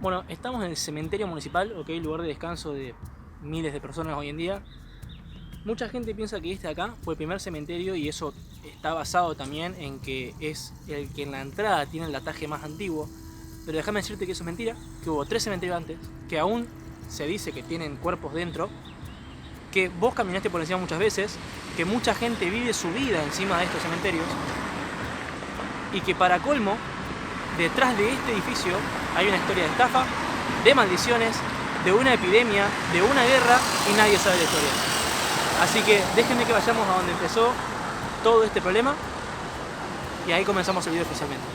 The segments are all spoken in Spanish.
Bueno, estamos en el cementerio municipal, ok, lugar de descanso de miles de personas hoy en día. Mucha gente piensa que este de acá fue el primer cementerio y eso está basado también en que es el que en la entrada tiene el lataje más antiguo. Pero déjame decirte que eso es mentira, que hubo 3 cementerios antes, que aún se dice que tienen cuerpos dentro, que vos caminaste por encima muchas veces, que mucha gente vive su vida encima de estos cementerios y que para colmo, detrás de este edificio hay una historia de estafa, de maldiciones, de una epidemia, de una guerra y nadie sabe la historia. Así que déjenme que vayamos a donde empezó todo este problema y ahí comenzamos el video oficialmente.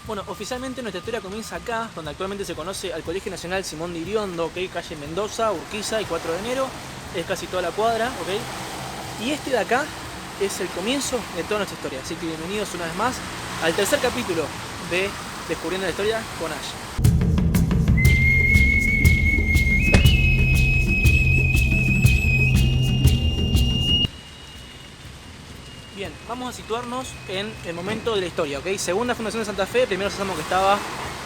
Bueno, oficialmente nuestra historia comienza acá, donde actualmente se conoce al Colegio Nacional Simón de Iriondo, ¿ok? Calle Mendoza, Urquiza y 4 de enero, es casi toda la cuadra, ¿ok? Y este de acá es el comienzo de toda nuestra historia, así que bienvenidos una vez más al tercer capítulo de Descubriendo la Historia con Ash. Bien, vamos a situarnos en el momento de la historia, ¿ok? Segunda fundación de Santa Fe, primero sabemos que estaba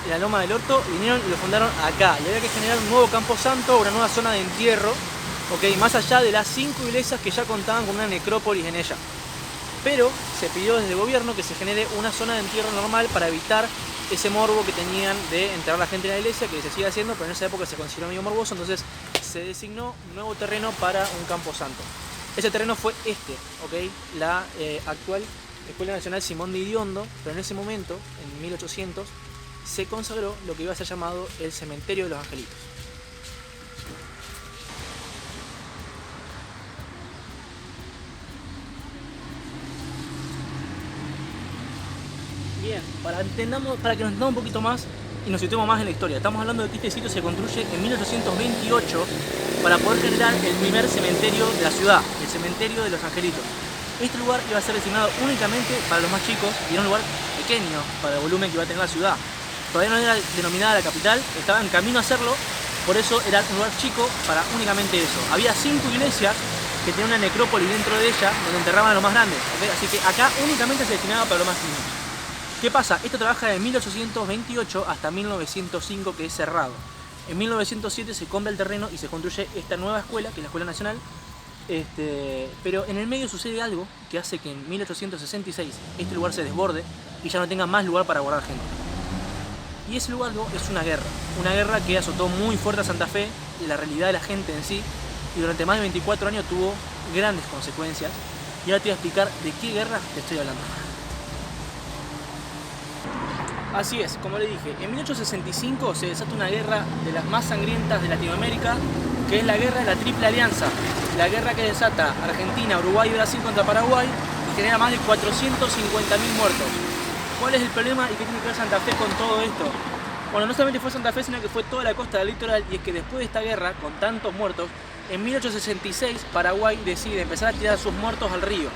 en la Loma del Orto, vinieron y lo fundaron acá. Y había que generar un nuevo camposanto, una nueva zona de entierro, ¿ok? Más allá de las 5 iglesias que ya contaban con una necrópolis en ella. Pero se pidió desde el gobierno que se genere una zona de entierro normal para evitar ese morbo que tenían de enterrar a la gente en la iglesia, que se sigue haciendo, pero en esa época se consideró medio morboso, entonces se designó un nuevo terreno para un camposanto. Ese terreno fue este, ¿ok? La actual Escuela Nacional Simón de Iriondo, pero en ese momento, en 1800, se consagró lo que iba a ser llamado el Cementerio de los Angelitos. Bien, para que nos entendamos un poquito más y nos situemos más en la historia. Estamos hablando de que este sitio se construye en 1828 para poder generar el primer cementerio de la ciudad, el Cementerio de los Angelitos. Este lugar iba a ser destinado únicamente para los más chicos y era un lugar pequeño para el volumen que iba a tener la ciudad. Todavía no era denominada la capital, estaba en camino a hacerlo, por eso era un lugar chico para únicamente eso. Había 5 iglesias que tenían una necrópolis dentro de ella donde enterraban a los más grandes, ¿okay? Así que acá únicamente se destinaba para los más niños. ¿Qué pasa? Esto trabaja de 1828 hasta 1905, que es cerrado. En 1907 se compra el terreno y se construye esta nueva escuela, que es la Escuela Nacional. Pero en el medio sucede algo que hace que en 1866 este lugar se desborde y ya no tenga más lugar para guardar gente. Y ese lugar es una guerra que azotó muy fuerte a Santa Fe y la realidad de la gente en sí, y durante más de 24 años tuvo grandes consecuencias. Y ahora te voy a explicar de qué guerra te estoy hablando. Así es, como le dije, en 1865 se desata una guerra de las más sangrientas de Latinoamérica, que es la guerra de la Triple Alianza, la guerra que desata Argentina, Uruguay y Brasil contra Paraguay y genera más de 450.000 muertos. ¿Cuál es el problema y qué tiene que ver Santa Fe con todo esto? Bueno, no solamente fue Santa Fe, sino que fue toda la costa del litoral, y es que después de esta guerra, con tantos muertos, en 1866 Paraguay decide empezar a tirar sus muertos al río.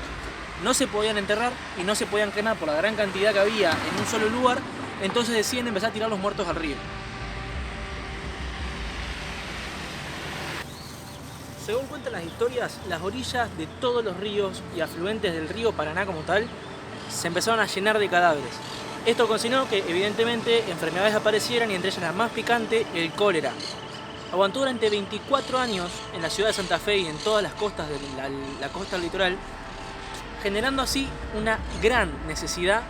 No se podían enterrar y no se podían quemar por la gran cantidad que había en un solo lugar, entonces deciden empezar a tirar los muertos al río. Según cuentan las historias, las orillas de todos los ríos y afluentes del río Paraná como tal se empezaron a llenar de cadáveres. Esto ocasionó que evidentemente enfermedades aparecieran y entre ellas la más picante, el cólera. Aguantó durante 24 años en la ciudad de Santa Fe y en todas las costas de la costa litoral, generando así una gran necesidad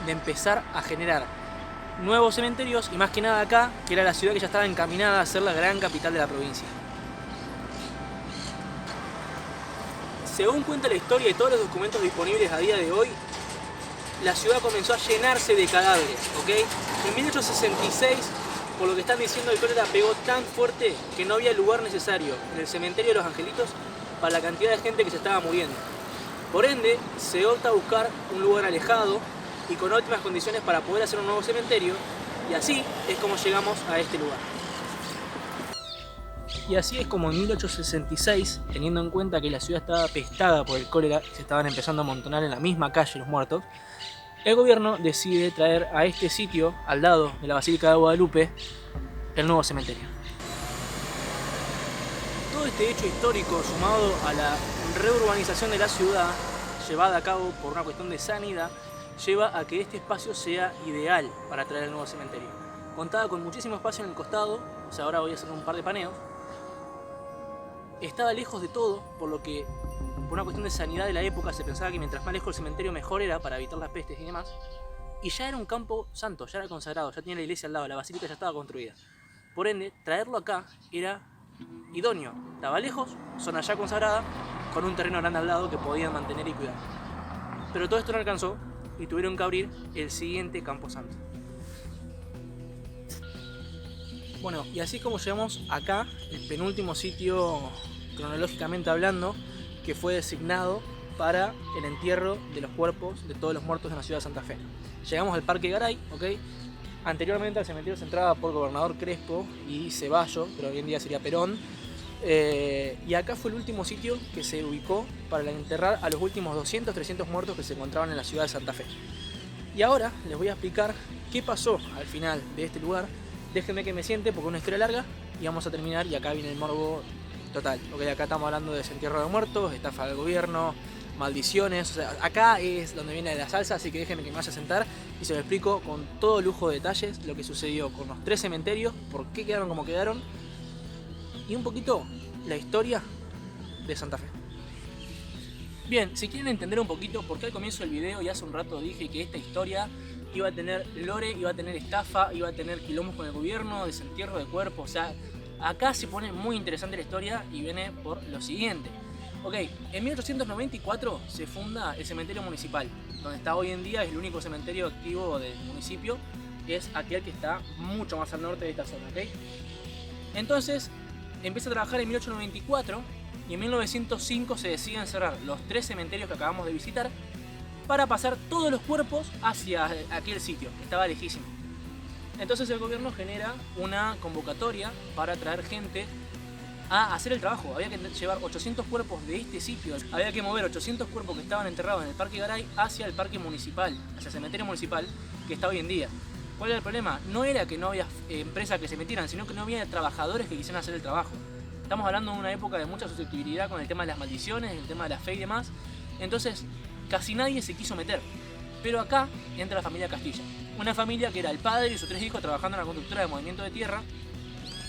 de empezar a generar nuevos cementerios y más que nada acá, que era la ciudad que ya estaba encaminada a ser la gran capital de la provincia. Según cuenta la historia y todos los documentos disponibles a día de hoy, la ciudad comenzó a llenarse de cadáveres, ¿ok? En 1866, por lo que están diciendo, el cólera pegó tan fuerte que no había lugar necesario en el cementerio de los Angelitos para la cantidad de gente que se estaba muriendo. Por ende, se opta a buscar un lugar alejado y con óptimas condiciones para poder hacer un nuevo cementerio, y así es como llegamos a este lugar. Y así es como en 1866, teniendo en cuenta que la ciudad estaba apestada por el cólera y se estaban empezando a amontonar en la misma calle los muertos, el gobierno decide traer a este sitio, al lado de la Basílica de Guadalupe, el nuevo cementerio. Todo este hecho histórico, sumado a la reurbanización de la ciudad, llevada a cabo por una cuestión de sanidad, lleva a que este espacio sea ideal para traer el nuevo cementerio. Contaba con muchísimo espacio en el costado, o sea, ahora voy a hacer un par de paneos. Estaba lejos de todo, por lo que, por una cuestión de sanidad de la época, se pensaba que mientras más lejos el cementerio mejor era para evitar las pestes y demás. Y ya era un campo santo, ya era consagrado, ya tenía la iglesia al lado, la basílica ya estaba construida. Por ende, traerlo acá era idóneo. Estaba lejos, zona ya consagrada, con un terreno grande al lado que podían mantener y cuidar. Pero todo esto no alcanzó y tuvieron que abrir el siguiente camposanto. Bueno, y así como llegamos acá, el penúltimo sitio cronológicamente hablando, que fue designado para el entierro de los cuerpos de todos los muertos en la ciudad de Santa Fe. Llegamos al Parque Garay, ¿ok? Anteriormente al cementerio se entraba por Gobernador Crespo y Ceballo, pero hoy en día sería Perón. Y acá fue el último sitio que se ubicó para enterrar a los últimos 200, 300 muertos que se encontraban en la ciudad de Santa Fe. Y ahora les voy a explicar qué pasó al final de este lugar. Déjenme que me siente porque es una historia larga y vamos a terminar y acá viene el morbo total. Ok, acá estamos hablando de desentierro de muertos, estafa del gobierno, maldiciones, o sea, acá es donde viene la salsa, así que déjenme que me vaya a sentar y se lo explico con todo lujo de detalles lo que sucedió con los 3 cementerios, por qué quedaron como quedaron y un poquito la historia de Santa Fe. Bien, si quieren entender un poquito, porque al comienzo del video y hace un rato dije que esta historia iba a tener lore, iba a tener estafa, iba a tener quilombos con el gobierno, desentierro de cuerpos, o sea, acá se pone muy interesante la historia y viene por lo siguiente. Ok, en 1894 se funda el cementerio municipal, donde está hoy en día, es el único cementerio activo del municipio, es aquel que está mucho más al norte de esta zona, ¿ok? Entonces, empieza a trabajar en 1894 y en 1905 se deciden cerrar los 3 cementerios que acabamos de visitar para pasar todos los cuerpos hacia aquel sitio, que estaba lejísimo. Entonces el gobierno genera una convocatoria para traer gente a hacer el trabajo. Había que llevar 800 cuerpos de este sitio, había que mover 800 cuerpos que estaban enterrados en el Parque Garay hacia el parque municipal, hacia el cementerio municipal que está hoy en día. ¿Cuál era el problema? No era que no había empresas que se metieran, sino que no había trabajadores que quisieran hacer el trabajo. Estamos hablando de una época de mucha susceptibilidad con el tema de las maldiciones, el tema de la fe y demás. Entonces, casi nadie se quiso meter. Pero acá entra la familia Castilla. Una familia que era el padre y sus 3 hijos trabajando en la constructora de movimiento de tierra.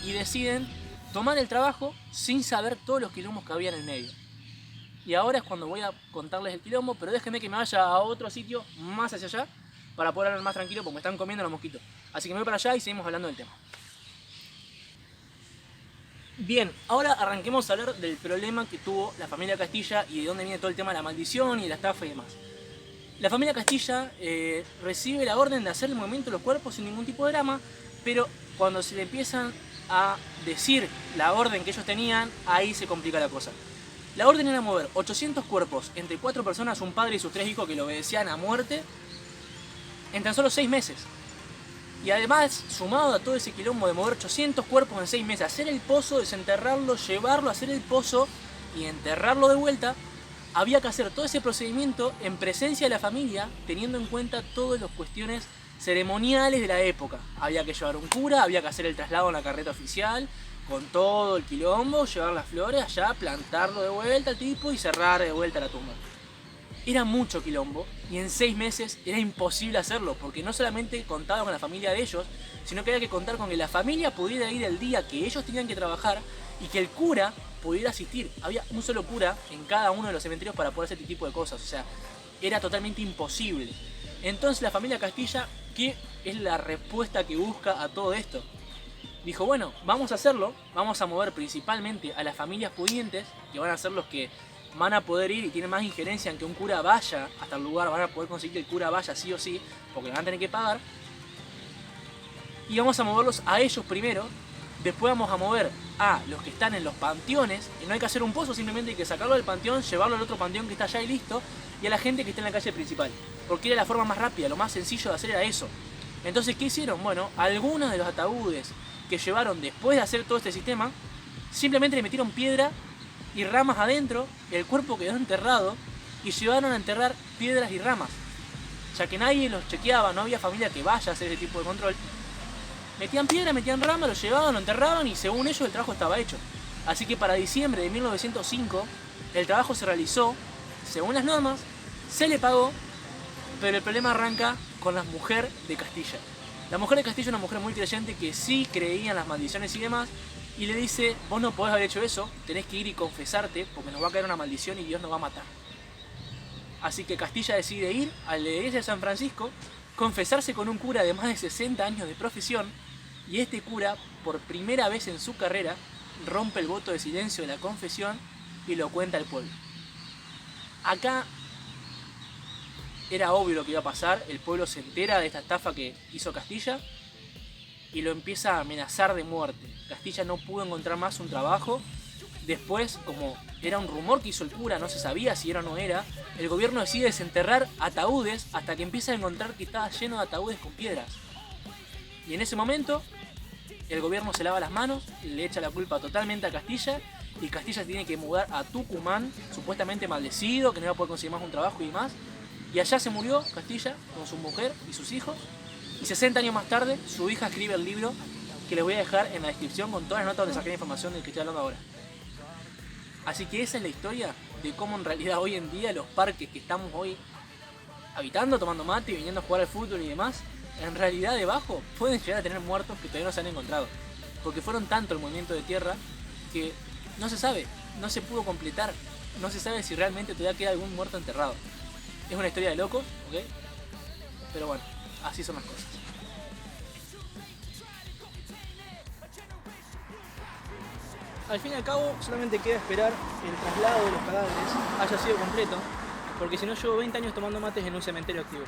Y deciden tomar el trabajo sin saber todos los quilombos que había en el medio. Y ahora es cuando voy a contarles el quilombo, pero déjenme que me vaya a otro sitio más hacia allá para poder hablar más tranquilo porque me están comiendo los mosquitos. Así que me voy para allá y seguimos hablando del tema. Bien, ahora arranquemos a hablar del problema que tuvo la familia Castilla y de dónde viene todo el tema de la maldición y de la estafa y demás. La familia Castilla recibe la orden de hacer el movimiento de los cuerpos sin ningún tipo de drama, pero cuando se le empiezan a decir la orden que ellos tenían, ahí se complica la cosa. La orden era mover 800 cuerpos entre 4 personas, un padre y sus 3 hijos que lo obedecían a muerte, en tan solo 6 meses. Y además, sumado a todo ese quilombo de mover 800 cuerpos en 6 meses, hacer el pozo, desenterrarlo, llevarlo, hacer el pozo y enterrarlo de vuelta, había que hacer todo ese procedimiento en presencia de la familia, teniendo en cuenta todas las cuestiones ceremoniales de la época. Había que llevar un cura, había que hacer el traslado en la carreta oficial, con todo el quilombo, llevar las flores allá, plantarlo de vuelta al tipo y cerrar de vuelta la tumba. Era mucho quilombo y en 6 meses era imposible hacerlo porque no solamente contaba con la familia de ellos, sino que había que contar con que la familia pudiera ir el día que ellos tenían que trabajar y que el cura pudiera asistir. Había un solo cura en cada uno de los cementerios para poder hacer este tipo de cosas, o sea, era totalmente imposible. Entonces la familia Castilla, ¿qué es la respuesta que busca a todo esto? Dijo, bueno, vamos a hacerlo, vamos a mover principalmente a las familias pudientes, que van a ser los que van a poder ir y tienen más injerencia en que un cura vaya hasta el lugar, van a poder conseguir que el cura vaya sí o sí, porque van a tener que pagar. Y vamos a moverlos a ellos primero, después vamos a mover a los que están en los panteones, y no hay que hacer un pozo, simplemente hay que sacarlo del panteón, llevarlo al otro panteón que está allá y listo, y a la gente que está en la calle principal, porque era la forma más rápida, lo más sencillo de hacer era eso. Entonces, ¿qué hicieron? Bueno, algunos de los ataúdes que llevaron después de hacer todo este sistema, simplemente le metieron piedra y ramas adentro, el cuerpo quedó enterrado y llevaron a enterrar piedras y ramas, ya que nadie los chequeaba, no había familia que vaya a hacer ese tipo de control. Metían piedra, metían ramas, lo llevaban, lo enterraban y según ellos el trabajo estaba hecho. Así que para diciembre de 1905 el trabajo se realizó según las normas, se le pagó Pero el problema arranca con la mujer de Castilla. La mujer de Castilla es una mujer muy creyente que sí creía en las maldiciones y demás, y le dice, vos no podés haber hecho eso, tenés que ir y confesarte porque nos va a caer una maldición y Dios nos va a matar. Así que Castilla decide ir a la iglesia de San Francisco, confesarse con un cura de más de 60 años de profesión, y este cura, por primera vez en su carrera, rompe el voto de silencio de la confesión y lo cuenta al pueblo. Acá era obvio lo que iba a pasar, el pueblo se entera de esta estafa que hizo Castilla y lo empieza a amenazar de muerte. Castilla no pudo encontrar más un trabajo. Después, como era un rumor que hizo el cura, no se sabía si era o no era, el gobierno decide desenterrar ataúdes hasta que empieza a encontrar que estaba lleno de ataúdes con piedras. Y en ese momento, el gobierno se lava las manos, le echa la culpa totalmente a Castilla, y Castilla tiene que mudar a Tucumán, supuestamente maldecido, que no iba a poder conseguir más un trabajo y demás. Y allá se murió Castilla con su mujer y sus hijos. Y 60 años más tarde, su hija escribe el libro que les voy a dejar en la descripción con todas las notas donde saqué la información del que estoy hablando ahora. Así que esa es la historia de cómo en realidad hoy en día los parques que estamos hoy habitando, tomando mate y viniendo a jugar al fútbol y demás, en realidad debajo pueden llegar a tener muertos que todavía no se han encontrado. Porque fueron tanto el movimiento de tierra que no se sabe, no se pudo completar, no se sabe si realmente todavía queda algún muerto enterrado. Es una historia de locos, ¿ok? Pero bueno, así son las cosas. Al fin y al cabo, solamente queda esperar el traslado de los cadáveres haya sido completo, porque si no llevo 20 años tomando mates en un cementerio activo.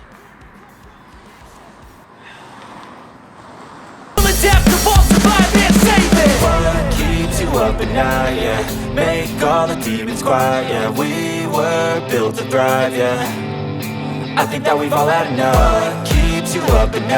Up at night, yeah. Make all the demons quiet, yeah. We were built to thrive, yeah. I think that we've all had enough. What keeps you up at night?